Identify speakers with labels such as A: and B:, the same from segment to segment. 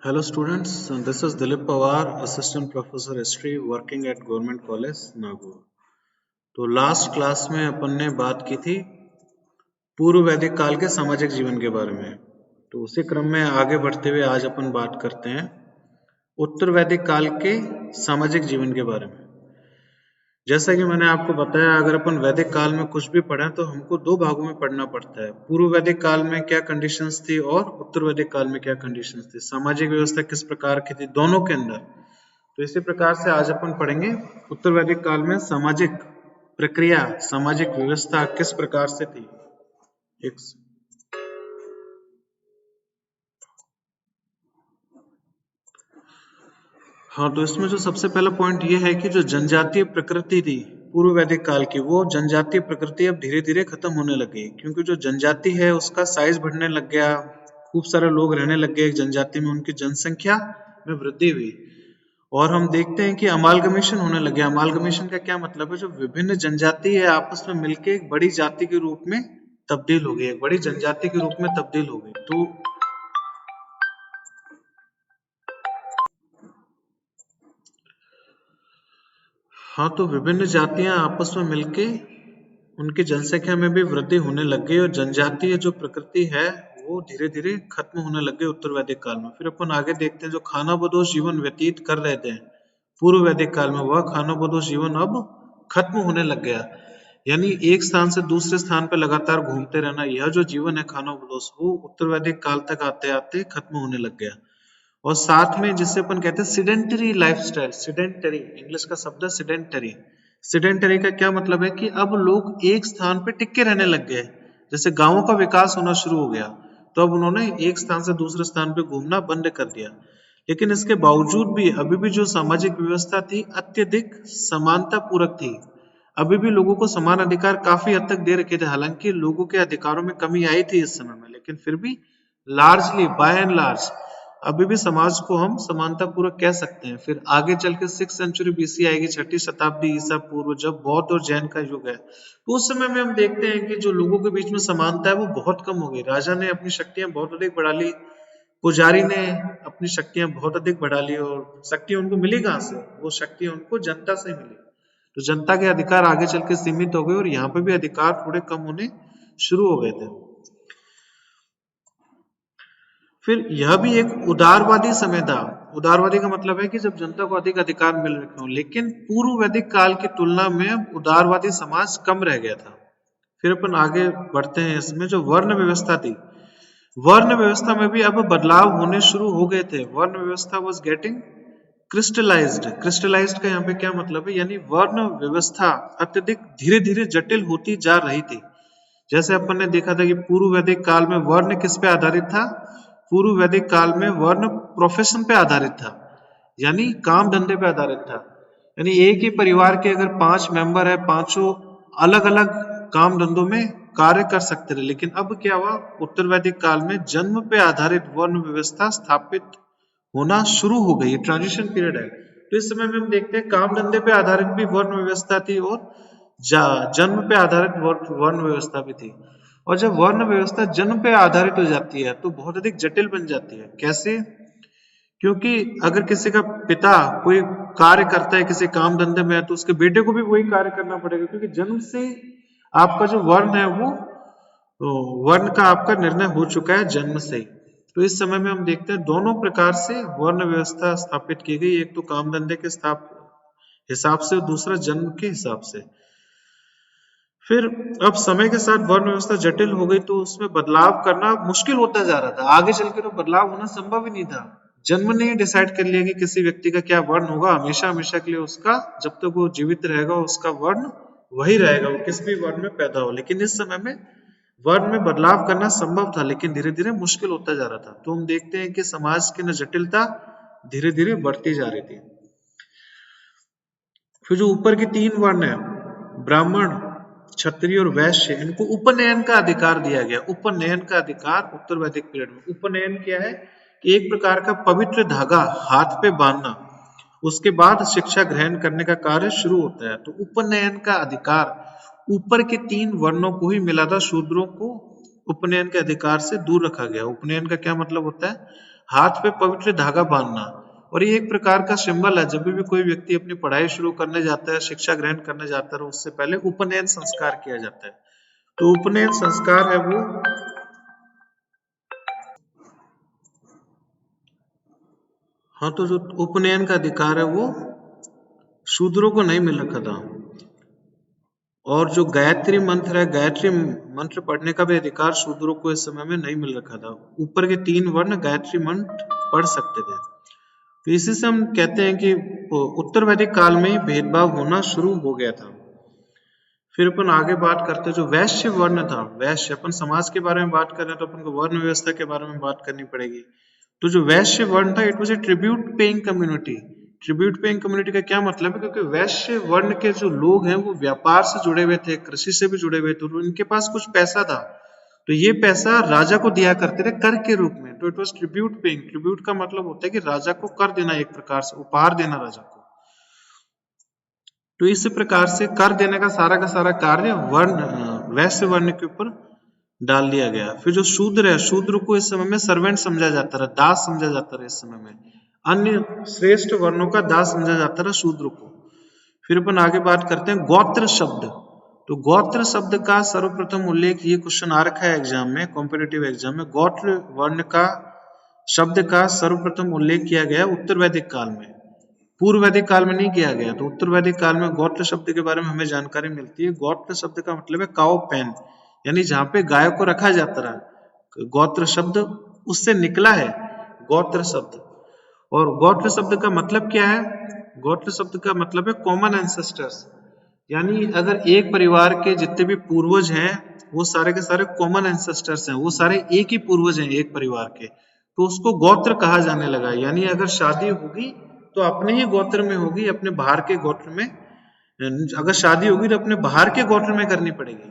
A: Hello students, this is Dilip Pawar, Assistant Professor History working at Government College, Nagaur. तो last class में अपन ने बात की थी पूर्व वैदिक काल के सामाजिक जीवन के बारे में। तो उसी क्रम में आगे बढ़ते हुए आज अपन बात करते हैं उत्तर वैदिक काल के सामाजिक जीवन के बारे में। जैसा कि मैंने आपको बताया, अगर अपन वैदिक काल में कुछ भी पढ़ें तो हमको दो भागों में पढ़ना पड़ता है। पूर्व वैदिक काल में क्या कंडीशंस थी और उत्तर वैदिक काल में क्या कंडीशंस थी, सामाजिक व्यवस्था किस प्रकार की थी दोनों के अंदर। तो इसी प्रकार से आज अपन पढ़ेंगे उत्तर वैदिक काल में सामाजिक प्रक्रिया, सामाजिक व्यवस्था किस प्रकार से थी। हाँ, तो इसमें जो सबसे पहला पॉइंट ये है कि जो जनजातीय प्रकृति थी पूर्व वैदिक काल की, वो जनजातीय प्रकृति अब धीरे धीरे खत्म होने लगी, क्योंकि जो जनजाति है उसका साइज बढ़ने लग गया, खूब सारे लोग रहने लग गए एक जनजाति में, उनकी जनसंख्या में वृद्धि हुई। और हम देखते हैं कि अमालगमेशन होने लगे। अमालगमेशन का क्या मतलब है, जो विभिन्न जनजाति है आपस में मिलकर एक बड़ी जाति के रूप में तब्दील हो गई, एक बड़ी जनजाति के रूप में तब्दील हो गई। तो हाँ, तो विभिन्न जातियां आपस में मिलके उनकी जनसंख्या में भी वृद्धि होने लग गई और जनजातीय जो प्रकृति है वो धीरे धीरे खत्म होने लग गई उत्तर वैदिक काल में। फिर अपन आगे देखते हैं, जो खानाबदोश जीवन व्यतीत कर रहे थे पूर्व वैदिक काल में, वह खानाबदोश जीवन अब खत्म होने लग गया। यानी एक स्थान से दूसरे स्थान पर लगातार घूमते रहना, यह जो जीवन है खानाबदोश, वो उत्तर वैदिक काल तक आते आते खत्म होने लग गया। और साथ में जिसे अपन कहते हैं सिडेंटरी लाइफस्टाइल, सिडेंटरी इंग्लिश का शब्द है सिडेंटरी। सिडेंटरी का क्या मतलब है कि अब लोग एक स्थान पे टिक के रहने लग गए। जैसे गांवों का विकास होना शुरू हो गया तो अब उन्होंने एक स्थान से दूसरे स्थान पे घूमना बंद कर दिया। लेकिन इसके बावजूद भी अभी भी जो सामाजिक व्यवस्था थी अत्यधिक समानता पूरक थी। अभी भी लोगों को समान अधिकार काफी हद तक दे रखे थे। हालांकि लोगों के अधिकारों में कमी आई थी इस समय में, लेकिन फिर भी लार्जली बाय एंड लार्ज अभी भी समाज को हम समानता पूर्वक कह सकते हैं। फिर आगे चल के 6th सेंचुरी बीसी आएगी, 6ठी शताब्दी ईसा पूर्व, जब बौद्ध और जैन का युग है, तो उस समय में हम देखते हैं कि जो लोगों के बीच में समानता है वो बहुत कम हो गई। राजा ने अपनी शक्तियां बहुत अधिक बढ़ा ली, पुजारी ने अपनी शक्तियां बहुत अधिक बढ़ा ली, और शक्ति उनको मिली कहां से, वो शक्ति उनको जनता से मिली। तो जनता के अधिकार आगे चल के सीमित हो गए और यहाँ पे भी अधिकार थोड़े कम होने शुरू हो गए थे। फिर यह भी एक उदारवादी समय था। उदारवादी का मतलब है कि जब जनता को अधिक अधिकार मिल रखे हों, लेकिन पूर्व वैदिक काल की तुलना में उदारवादी समाज कम रह गया था। फिर अपन आगे बढ़ते हैं, इसमें जो वर्ण व्यवस्था थी, वर्ण व्यवस्था में भी अब बदलाव होने शुरू हो गए थे। वर्ण व्यवस्था वॉज गेटिंग क्रिस्टलाइज्ड। क्रिस्टलाइज्ड का यहाँ पे क्या मतलब है, यानी वर्ण व्यवस्था अत्यधिक धीरे धीरे जटिल होती जा रही थी। जैसे अपन ने देखा था कि पूर्व वैदिक काल में वर्ण किस पे आधारित था, पूर्व वैदिक काल में वर्ण प्रोफेशन पे आधारित था, यानी काम धंधे पे आधारित था। यानी एक ही परिवार के अगर 5 मेंबर है, पांचों अलग अलग काम धंधों में कार्य कर सकते थे। लेकिन अब क्या हुआ, उत्तर वैदिक काल में जन्म पे आधारित वर्ण व्यवस्था स्थापित होना शुरू हो गई। ट्रांजिशन पीरियड है। तो इस समय में हम देखते हैं काम धंधे पे आधारित भी वर्ण व्यवस्था थी और जन्म पे आधारित वर्ण व्यवस्था भी थी। और जब वर्ण व्यवस्था जन्म पे आधारित हो जाती है तो बहुत अधिक जटिल बन जाती है। कैसे? क्योंकि अगर किसी का पिता कोई कार्य करता है किसी काम धंधे में, तो उसके बेटे को भी वही कार्य करना पड़ेगा, क्योंकि जन्म से आपका जो वर्ण है वो वर्ण का आपका निर्णय हो चुका है जन्म से ही। तो इस समय में हम देखते हैं दोनों प्रकार से वर्ण व्यवस्था स्थापित की गई, एक तो काम धंधे के हिसाब से और दूसरा जन्म के हिसाब से। फिर अब समय के साथ वर्ण व्यवस्था जटिल हो गई तो उसमें बदलाव करना मुश्किल होता जा रहा था। आगे चल के तो बदलाव होना संभव ही नहीं था। जन्म ने ही डिसाइड कर लिया कि किसी व्यक्ति का क्या वर्ण होगा, हमेशा हमेशा के लिए उसका, जब तक वो जीवित रहेगा उसका वर्ण वही रहेगा, वो किस भी वर्ण में पैदा हो। लेकिन इस समय में वर्ण में बदलाव करना संभव था, लेकिन धीरे धीरे मुश्किल होता जा रहा था। तो हम देखते हैं कि समाज की न जटिलता धीरे धीरे बढ़ती जा रही थी। फिर जो ऊपर की 3 वर्ण है, ब्राह्मण, क्षत्रिय और वैश्य, इनको उपनयन का अधिकार दिया गया। उपनयन का अधिकार उत्तर वैदिक पीरियड में। उपनयन क्या है कि एक प्रकार का पवित्र धागा हाथ पे बांधना, उसके बाद शिक्षा ग्रहण करने का कार्य शुरू होता है। तो उपनयन का अधिकार ऊपर के 3 वर्णों को ही मिला था, शूद्रों को उपनयन के अधिकार से दूर रखा गया। उपनयन का क्या मतलब होता है? हाथ पे पवित्र धागा बांधना। और ये एक प्रकार का सिंबल है, जब भी कोई व्यक्ति अपनी पढ़ाई शुरू करने जाता है, शिक्षा ग्रहण करने जाता है, उससे पहले उपनयन संस्कार किया जाता है। तो उपनयन संस्कार है वो हाँ, तो जो उपनयन का अधिकार है वो शूद्रों को नहीं मिल रखा था। और जो गायत्री मंत्र है, गायत्री मंत्र पढ़ने का भी अधिकार शूद्रों को इस समय में नहीं मिल रखा था। ऊपर के 3 वर्ण गायत्री मंत्र पढ़ सकते थे। तो इसी से हम कहते हैं कि उत्तर वैदिक काल में ही भेदभाव होना शुरू हो गया था। फिर अपन आगे बात करते हैं, जो वैश्य वर्ण था, वैश्य, अपन समाज के बारे में बात कर रहे हैं तो अपन को वर्ण व्यवस्था के बारे में बात करनी पड़ेगी। तो जो वैश्य वर्ण था, it was a tribute paying community. Tribute paying community का क्या मतलब है? क्योंकि वैश्य वर्ण के जो लोग हैं वो व्यापार से जुड़े हुए थे, कृषि से भी जुड़े हुए थे, तो इनके पास कुछ पैसा था, तो ये पैसा राजा को दिया करते थे कर के रूप में। तो it was tribute paying. Tribute का मतलब होता है कि राजा को कर देना, एक प्रकार से उपहार देना राजा को। तो इस प्रकार से कर देने का सारा कार्य वैश्य वर्ण के ऊपर डाल दिया गया। फिर जो शूद्र है, शूद्र को इस समय में सर्वेंट समझा जाता रहा, दास समझा जाता रहा। इस समय में अन्य श्रेष्ठ वर्णों का दास समझा जाता रहा शूद्र को। फिर अपन आगे बात करते हैं गोत्र शब्द। तो गोत्र शब्द का सर्वप्रथम उल्लेख, ये क्वेश्चन आ रखा है एग्जाम में, कॉम्पिटिटिव एग्जाम में, गोत्र वर्ण का शब्द का सर्वप्रथम उल्लेख किया गया उत्तर वैदिक काल में, पूर्व वैदिक काल में नहीं किया गया। तो उत्तर वैदिक काल में गोत्र शब्द के बारे में हमें जानकारी मिलती है। गोत्र शब्द का मतलब है काउ पेन, यानी जहां पे गाय को रखा जाता रहा, गोत्र शब्द उससे निकला है, गोत्र शब्द। और गोत्र शब्द का मतलब क्या है? गोत्र शब्द का मतलब है कॉमन एंसेस्टर्स, यानी अगर एक परिवार के जितने भी पूर्वज हैं वो सारे के सारे कॉमन एंसेस्टर्स हैं, वो सारे एक ही पूर्वज हैं एक परिवार के, तो उसको गोत्र कहा जाने लगा। यानी अगर शादी होगी तो अपने ही गोत्र में होगी, अपने बाहर के गोत्र में, अगर शादी होगी तो अपने बाहर के गोत्र में करनी पड़ेगी,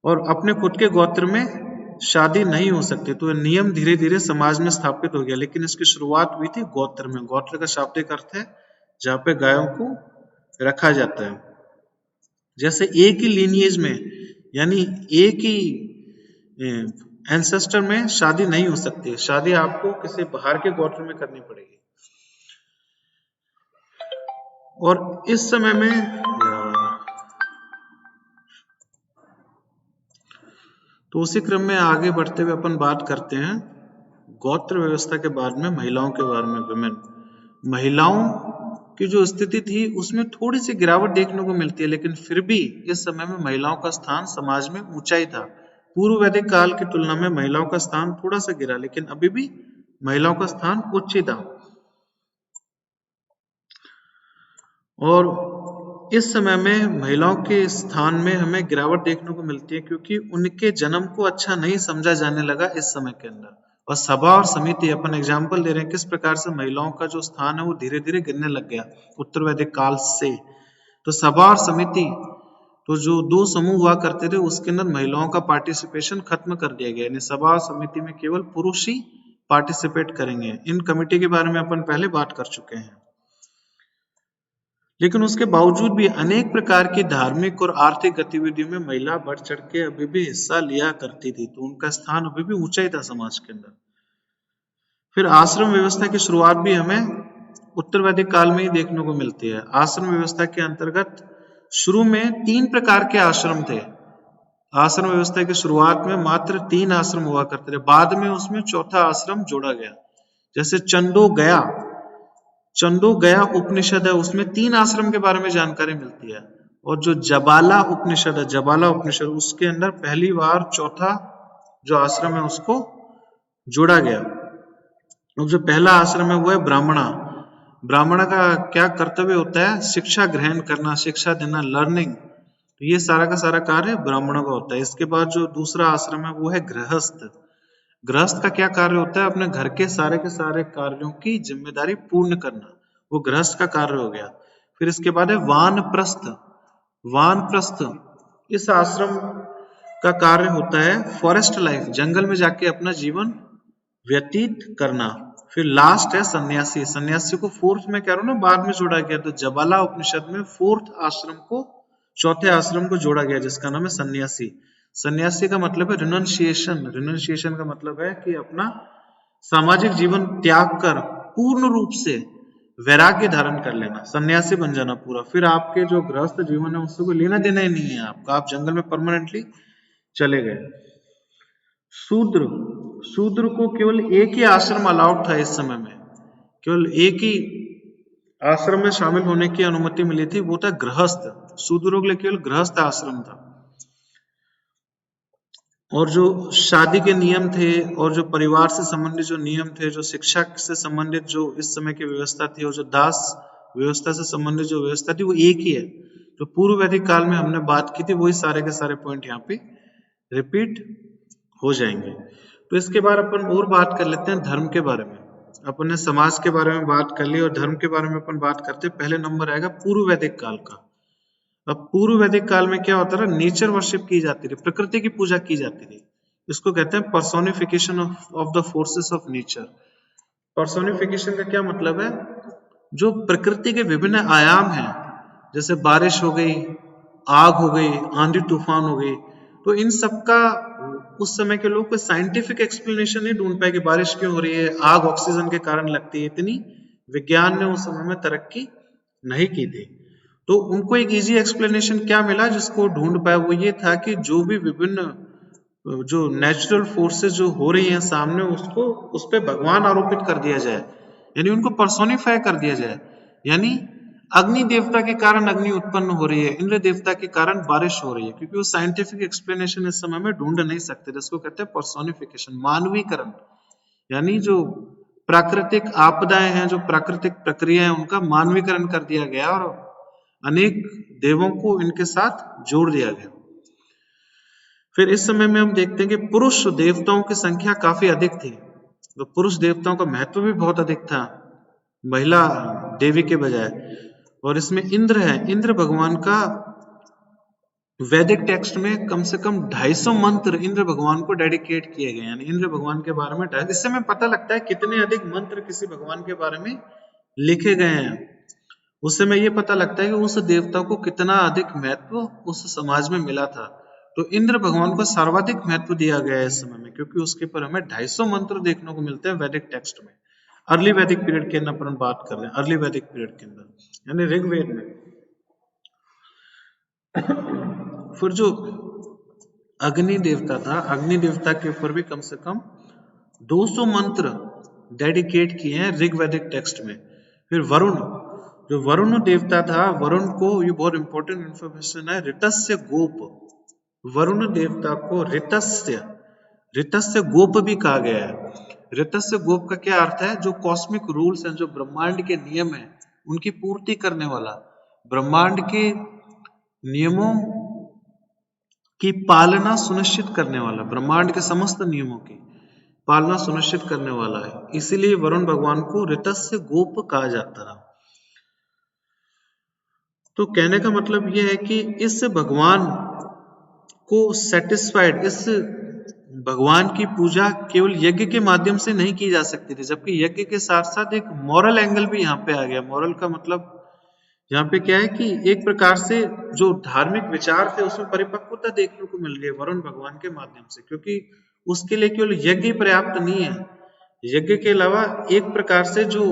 A: और अपने खुद के गोत्र में शादी नहीं हो सकती। तो नियम धीरे धीरे समाज में स्थापित हो गया, लेकिन इसकी शुरुआत हुई थी गोत्र में। गोत्र का शाब्दिक अर्थ है जहां पे गायों को रखा जाता है। जैसे एक ही लीनिएज में, यानी एक ही एंसेस्टर में शादी नहीं हो सकती, शादी आपको किसी बाहर के गोत्र में करनी पड़ेगी। और इस समय में तो उसी क्रम में आगे बढ़ते हुए अपन बात करते हैं गोत्र व्यवस्था के बाद में महिलाओं के बारे में। विमेन, महिलाओं की जो स्थिति थी उसमें थोड़ी सी गिरावट देखने को मिलती है, लेकिन फिर भी इस समय में महिलाओं का स्थान समाज में ऊंचा ही था। पूर्व वैदिक काल की तुलना में महिलाओं का स्थान थोड़ा सा गिरा, लेकिन अभी भी महिलाओं का स्थान उच्च ही था। और इस समय में महिलाओं के स्थान में हमें गिरावट देखने को मिलती है, क्योंकि उनके जन्म को अच्छा नहीं समझा जाने लगा इस समय के अंदर। और सभा और समिति, अपन एग्जाम्पल दे रहे हैं किस प्रकार से महिलाओं का जो स्थान है वो धीरे धीरे गिरने लग गया उत्तर वैदिक काल से। तो सभा और समिति, तो जो 2 समूह हुआ करते थे उसके अंदर महिलाओं का पार्टिसिपेशन खत्म कर दिया गया, यानी सभा और समिति में केवल पुरुष ही पार्टिसिपेट करेंगे। इन कमेटी के बारे में अपन पहले बात कर चुके हैं। लेकिन उसके बावजूद भी अनेक प्रकार की धार्मिक और आर्थिक गतिविधियों में महिला बढ़ चढ़ के अभी भी हिस्सा लिया करती थी, तो उनका स्थान अभी भी ऊंचा ही था समाज के अंदर। फिर आश्रम व्यवस्था की शुरुआत भी हमें उत्तर वैदिक काल में ही देखने को मिलती है। आश्रम व्यवस्था के अंतर्गत शुरू में 3 प्रकार के आश्रम थे। आश्रम व्यवस्था की शुरुआत में मात्र 3 आश्रम हुआ करते थे, बाद में उसमें चौथा आश्रम जोड़ा गया। जैसे चंदो गया उपनिषद है, उसमें 3 आश्रम के बारे में जानकारी मिलती है। और जो जबाला उपनिषद है, जबाला उपनिषद, उसके अंदर पहली बार चौथा जो आश्रम है उसको जोड़ा गया। और जो पहला आश्रम है वो है ब्राह्मणा। ब्राह्मणा का क्या कर्तव्य होता है? शिक्षा ग्रहण करना, शिक्षा देना, लर्निंग। तो ये सारा का सारा कार्य ब्राह्मणों का होता है। इसके बाद जो दूसरा आश्रम है वो है गृहस्थ। गृहस्थ का क्या कार्य होता है? अपने घर के सारे कार्यों की जिम्मेदारी पूर्ण करना, वो गृहस्थ का कार्य हो गया। फिर इसके बाद है वानप्रस्थ। वानप्रस्थ इस आश्रम का कार्य होता है फॉरेस्ट लाइफ, जंगल में जाके अपना जीवन व्यतीत करना। फिर लास्ट है सन्यासी। सन्यासी को 4th में कह रहा हूं ना, बाद में जोड़ा गया। तो जबाला उपनिषद में 4th आश्रम को, चौथे आश्रम को जोड़ा गया, जिसका नाम है सन्यासी। सन्यासी का मतलब है रिनंसिएशन। रिनंसिएशन का मतलब है कि अपना सामाजिक जीवन त्याग कर पूर्ण रूप से वैराग्य धारण कर लेना, सन्यासी बन जाना पूरा। फिर आपके जो गृहस्थ जीवन है उससे कोई लेना देना ही नहीं है आपका, आप जंगल में परमानेंटली चले गए। शूद्र, शूद्र को केवल एक ही आश्रम अलाउड था इस समय में, केवल एक ही आश्रम में शामिल होने की अनुमति मिली थी, वो था गृहस्थ। शूद्रों के लिए केवल गृहस्थ आश्रम था। और जो शादी के नियम थे और जो परिवार से संबंधित जो नियम थे, जो शिक्षा से संबंधित जो इस समय की व्यवस्था थी और जो दास व्यवस्था से संबंधित जो व्यवस्था थी वो एक ही है। जो पूर्व वैदिक काल में हमने बात की थी वही सारे के सारे पॉइंट यहाँ पे रिपीट हो जाएंगे। तो इसके बाद अपन और बात कर लेते हैं धर्म के बारे में। अपन ने समाज के बारे में बात कर ली और धर्म के बारे में अपन बात करते हैं। पहले नंबर आएगा पूर्व वैदिक काल का। अब पूर्व वैदिक काल में क्या होता था, नेचर वर्शिप की जाती थी, प्रकृति की पूजा की जाती थी। इसको कहते हैं personification of the forces of nature. Personification का क्या मतलब है, जो प्रकृति के विभिन्न आयाम हैं, जैसे बारिश हो गई, आग हो गई, आंधी तूफान हो गई, तो इन सब का उस समय के लोग कोई साइंटिफिक एक्सप्लेनेशन नहीं ढूंढ पाए कि बारिश क्यों हो रही है, आग ऑक्सीजन के कारण लगती है। इतनी विज्ञान ने उस समय में तरक्की नहीं की थी। तो उनको एक इजी एक्सप्लेनेशन क्या मिला जिसको ढूंढ पाए, वो ये था कि जो भी विभिन्न जो नेचुरल फोर्सेस जो हो रही हैं सामने, उसको उस पर भगवान आरोपित कर दिया जाए, यानी उनको पर्सोनिफाई कर दिया जाए। यानी अग्नि देवता के कारण अग्नि उत्पन्न हो रही है, इंद्र देवता के कारण बारिश हो रही है, क्योंकि वो साइंटिफिक एक्सप्लेनेशन इस समय में ढूंढ नहीं सकते, जिसको कहते हैं पर्सोनिफिकेशन, मानवीकरण। यानी जो प्राकृतिक आपदाएं हैं, जो प्राकृतिक प्रक्रिया है, उनका मानवीकरण कर दिया गया और अनेक देवों को इनके साथ जोड़ दिया गया। फिर इस समय में हम देखते हैं कि पुरुष देवताओं की संख्या काफी अधिक थी, तो पुरुष देवताओं का महत्व भी बहुत अधिक था महिला देवी के बजाय। और इसमें इंद्र है, इंद्र भगवान का वैदिक टेक्स्ट में कम से कम 250 मंत्र इंद्र भगवान को डेडिकेट किए गए, यानी इंद्र भगवान के बारे में इससे हमें पता लगता है कितने अधिक मंत्र किसी भगवान के बारे में लिखे गए हैं। उससे हमें ये पता लगता है कि उस देवता को कितना अधिक महत्व उस समाज में मिला था। तो इंद्र भगवान को सर्वाधिक महत्व दिया गया है इस समय में, क्योंकि उसके ऊपर हमें 250 मंत्र देखने को मिलते हैं वैदिक टेक्स्ट में। अर्ली वैदिक पीरियड के अंदर अपन बात कर रहे हैं, अर्ली वैदिक पीरियड के अंदर, यानी ऋग्वेद में। फिर जो अग्नि देवता था, अग्नि देवता के ऊपर भी कम से कम 200 मंत्र डेडिकेट किए हैं ऋग्वैदिक टेक्स्ट में। फिर वरुण, जो वरुण देवता था, वरुण को, ये बहुत इंपॉर्टेंट इंफॉर्मेशन है, ऋतस्य गोप, वरुण देवता को ऋतस्य गोप भी कहा गया है। ऋतस्य गोप का क्या अर्थ है, जो कॉस्मिक रूल्स हैं, जो ब्रह्मांड के नियम हैं, उनकी पूर्ति करने वाला, ब्रह्मांड के नियमों की पालना सुनिश्चित करने वाला, ब्रह्मांड के समस्त नियमों की पालना सुनिश्चित करने वाला है, इसीलिए वरुण भगवान को ऋतस्य गोप कहा जाता है। तो कहने का मतलब यह है कि इस भगवान को सेटिस्फाइड, इस भगवान की पूजा केवल यज्ञ के माध्यम से नहीं की जा सकती थी, जबकि यज्ञ के साथ साथ एक मॉरल एंगल भी यहाँ पे आ गया। मॉरल का मतलब यहाँ पे क्या है कि एक प्रकार से जो धार्मिक विचार थे उसमें परिपक्वता देखने को मिल रही है वरुण भगवान के माध्यम से, क्योंकि उसके लिए केवल यज्ञ पर्याप्त नहीं है, यज्ञ के अलावा एक प्रकार से जो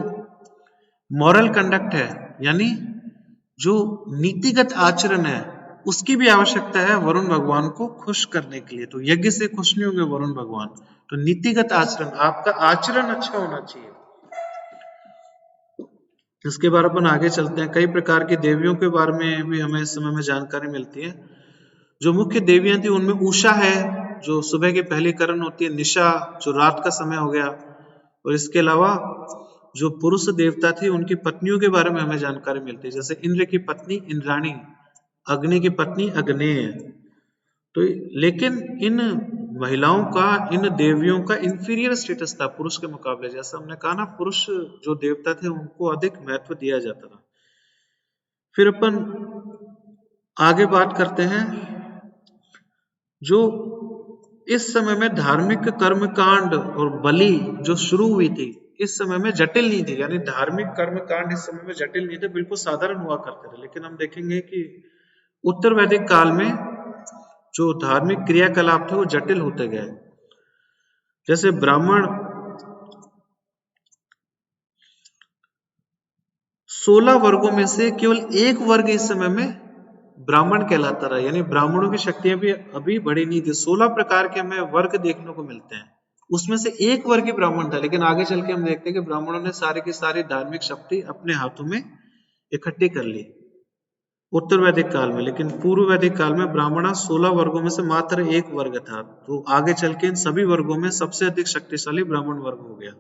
A: मॉरल कंडक्ट है, यानी जो नीतिगत आचरण है, उसकी भी आवश्यकता है वरुण भगवान को खुश करने के लिए। तो यज्ञ से खुश नहीं होंगे वरुण भगवान, तो नीतिगत आचरण, आपका आचरण अच्छा होना चाहिए। इसके बारे में अपन आगे चलते हैं। कई प्रकार की देवियों के बारे में भी हमें इस समय में जानकारी मिलती है। जो मुख्य देवियां थी उनमें उषा है, जो सुबह की पहली किरण होती है, निशा जो रात का समय हो गया, और इसके अलावा जो पुरुष देवता थी उनकी पत्नियों के बारे में हमें जानकारी मिलती है, जैसे इंद्र की पत्नी इंद्राणी, अग्नि की पत्नी अग्नेय। तो लेकिन इन महिलाओं का, इन देवियों का इंफीरियर स्टेटस था पुरुष के मुकाबले। जैसा हमने कहा ना, पुरुष जो देवता थे उनको अधिक महत्व दिया जाता था। फिर अपन आगे बात करते हैं, जो इस समय में धार्मिक कर्मकांड और बलि जो शुरू हुई थी, इस समय में जटिल नहीं थी, यानी धार्मिक कर्मकांड इस समय में जटिल नहीं थे, बिल्कुल साधारण हुआ करते थे। लेकिन हम देखेंगे कि उत्तर वैदिक काल में जो धार्मिक क्रियाकलाप थे वो जटिल होते गए। जैसे ब्राह्मण 16 वर्गों में से केवल एक वर्ग इस समय में ब्राह्मण कहलाता रहा, यानी ब्राह्मणों की शक्तियां भी अभी बढ़ी नहीं थी। 16 प्रकार के हमें वर्ग देखने को मिलते हैं, उसमें से एक वर्ग ही ब्राह्मण था। लेकिन आगे चल के हम देखते हैं कि ब्राह्मणों ने सारी की सारी धार्मिक शक्ति अपने हाथों में इकट्ठी कर ली उत्तर वैदिक काल में। लेकिन पूर्व वैदिक काल में ब्राह्मण 16 वर्गों में से मात्र एक वर्ग था। तो आगे चल के इन सभी वर्गों में सबसे अधिक शक्तिशाली ब्राह्मण वर्ग हो गया।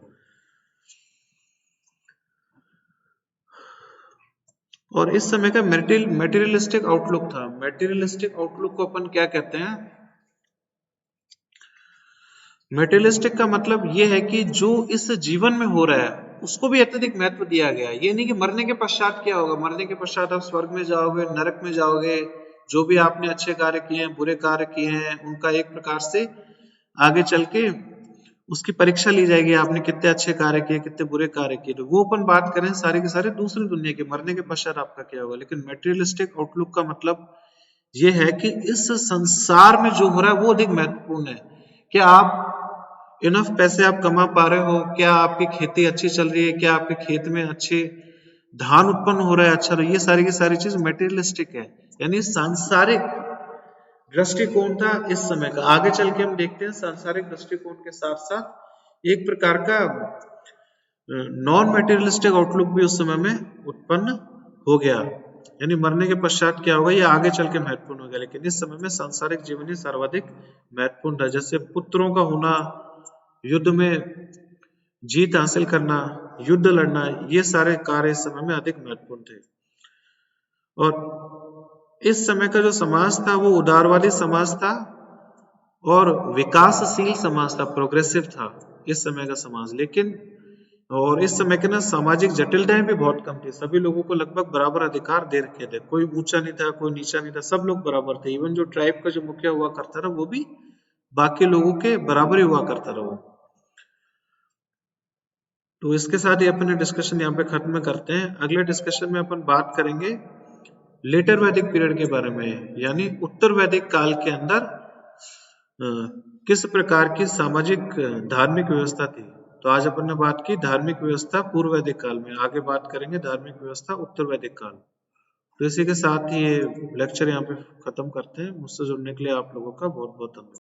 A: और इस समय का मेटेरियलिस्टिक आउटलुक था। मेटेरियलिस्टिक आउटलुक को अपन क्या कहते हैं? मेटेरियलिस्टिक का मतलब यह है कि जो इस जीवन में हो रहा है उसको भी अत्यधिक महत्व दिया गया है। ये नहीं कि मरने के पश्चात क्या होगा, मरने के पश्चात आप स्वर्ग में जाओगे, नरक में जाओगे, जो भी आपने अच्छे कार्य किए हैं, बुरे कार्य किए हैं, उनका एक प्रकार से आगे चल के उसकी परीक्षा ली जाएगी, आपने कितने अच्छे कार्य किए, कितने बुरे कार्य किए। तो वो अपन बात करें सारे के सारे दूसरी दुनिया के, मरने के पश्चात आपका क्या होगा। लेकिन मेटेरियलिस्टिक आउटलुक का मतलब ये है कि इस संसार में जो हो रहा है वो अधिक महत्वपूर्ण है। क्या आप इनफ पैसे आप कमा पा रहे हो, क्या आपकी खेती अच्छी चल रही है, क्या आपके खेत में अच्छे धान उत्पन्न हो रहा है, अच्छा, तो ये सारी की सारी चीज मेटेरियलिस्टिक है, यानी सांसारिक दृष्टिकोण था इस समय का। आगे चल के हम देखते हैं सांसारिक दृष्टिकोण के साथ साथ एक प्रकार का नॉन मेटेरियलिस्टिक आउटलुक भी उस समय में उत्पन्न हो गया, यानी मरने के पश्चात क्या होगा ये आगे चल के महत्वपूर्ण हो गया। लेकिन इस समय में सांसारिक जीवन ही सर्वाधिक महत्वपूर्ण था। जैसे पुत्रों का होना, युद्ध में जीत हासिल करना, युद्ध लड़ना, ये सारे कार्य इस समय में अधिक महत्वपूर्ण थे। और इस समय का जो समाज था वो उदारवादी समाज था और विकासशील समाज था, प्रोग्रेसिव था इस समय का समाज। लेकिन और इस समय के ना सामाजिक जटिलताएं भी बहुत कम थी। सभी लोगों को लगभग बराबर अधिकार दे रखे थे, कोई ऊंचा नहीं था, कोई नीचा नहीं था, सब लोग बराबर थे। इवन जो ट्राइब का जो मुखिया हुआ करता था वो भी बाकी लोगों के बराबर ही हुआ करता था वो। तो इसके साथ ही अपने डिस्कशन यहाँ पे खत्म करते हैं। अगले डिस्कशन में अपन बात करेंगे लेटर वैदिक पीरियड के बारे में, यानी उत्तर वैदिक काल के अंदर किस प्रकार की सामाजिक धार्मिक व्यवस्था थी। तो आज अपन ने बात की धार्मिक व्यवस्था पूर्व वैदिक काल में, आगे बात करेंगे धार्मिक व्यवस्था उत्तर वैदिक काल। तो इसी के साथ ही ये लेक्चर यहाँ पे खत्म करते हैं। मुझसे जुड़ने के लिए आप लोगों का बहुत बहुत धन्यवाद।